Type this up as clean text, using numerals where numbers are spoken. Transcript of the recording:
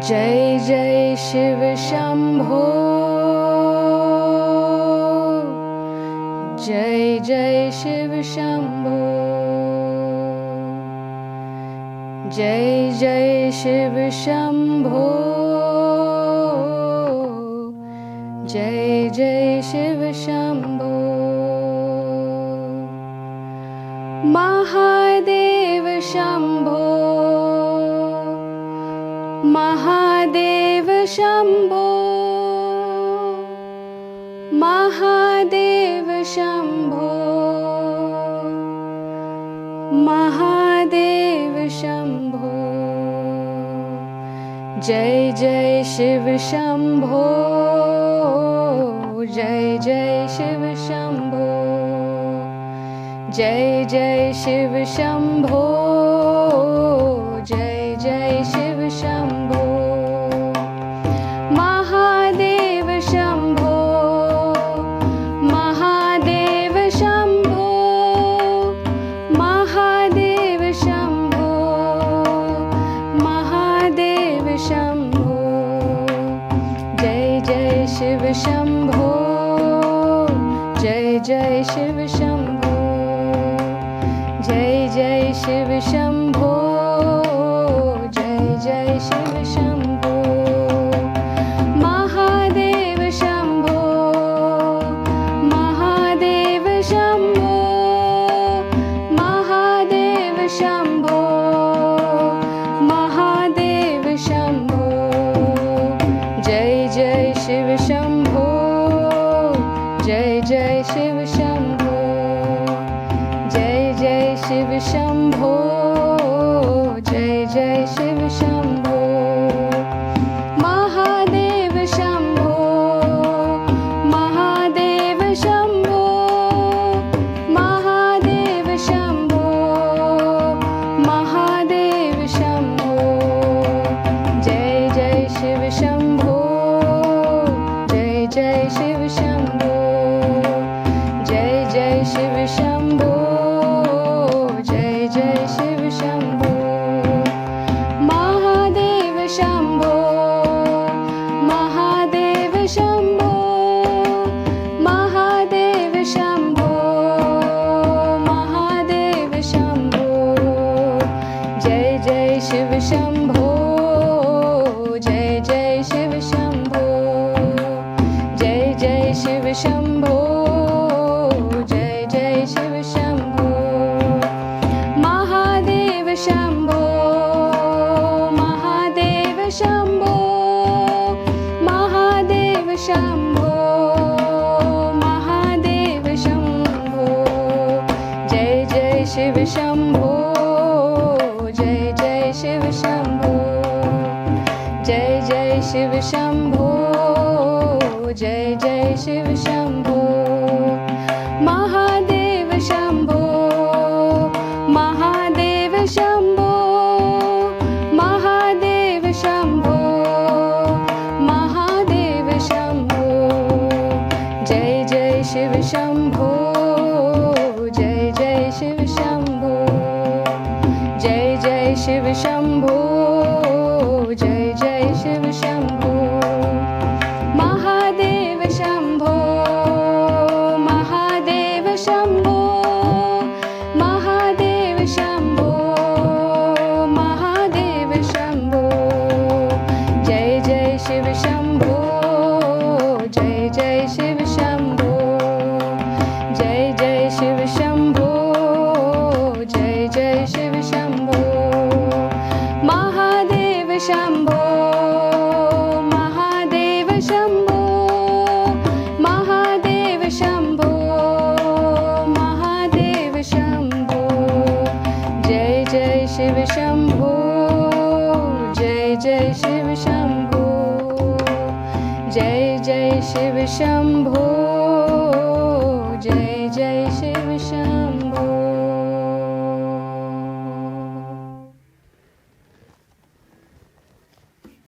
Jai Jai Shiv Shambho. Jai Jai Shiv Shambho. Jai Jai Shiv Shambho. Jai Jai Shiv Shambho. Mahadev Shambho. Mahadev Shambho. Mahadev Shambho. Mahadev Shambho. Jai Jai Shiv Shambho. Jai Jai Shiv Shambho. Jai Jai Shiv Shambho. Jai Jai Shiv Shambho. Mahadev Shambho. Mahadev Shambho. Mahadev Shambho. Mahadev Shambho. Jai Jai Shiv Shambho. Jai Jai Shiv Shambho. Jai Jai Shiv Shambho. Jai Jai Shiv Shambho. Mahadev Shambho. Mahadev Shambho. Mahadev Shambho. Mahadev Shambho. Jai Jai Shiv Shambho. Jai Jai Shiv Shambho. Jai Jai Shiv Shambho. Jai Jai Shiv Shambho. Mahadev Shambho. Mahadev Shambho. Mahadev Shambho. Mahadev Shambho. Jai Jai Shiv Shambho. Jai Jai Shiv Shambho. Jai Jai Shiv Shambho. Jai Jai Shiv Shambho. Mahadev Shambho. Mahadev Shambho. Mahadev Shambho. Mahadev Shambho. Jai Jai Shiv Shambho. Jai Jai Shiv Shambho. Jai Jai Shiv Shambho. Jai Jai Shiv Shambho. Mahadev Shambho. Mahadev Shambho. Mahadev Shambho. Mahadev Shambho. Jai Jai Shiv Shambho. Jai Jai Shiv Shambho. Jai Jai Shiv Shambho. Jai Jai Shiv Shambho. Mahadev Shambho. Mahadev Shambho. Mahadev Shambho. Mahadev Shambho. Jai Jai Shiv Shambho. Jai Jai Shiv Shambho. Jai Jai Shiv Shambho. Jai Jai Shiv Shambho. Mahadev Shambho. Mahadev Shambho. Mahadev Shambho. Mahadev Shambho. Jai Jai Shiv Shambho. Jai Jai Shiv Shambho. Jai Jai Shiv Shambho. Jai Jai Shiv Shambho. Mahadev Shambho. Mahadev Shambho. Mahadev Shambho. Mahadev Shambho. Jai Jai Shiv Shambho. Jai Jai Shiv Shambho. Jai Jai Shiv Shambho.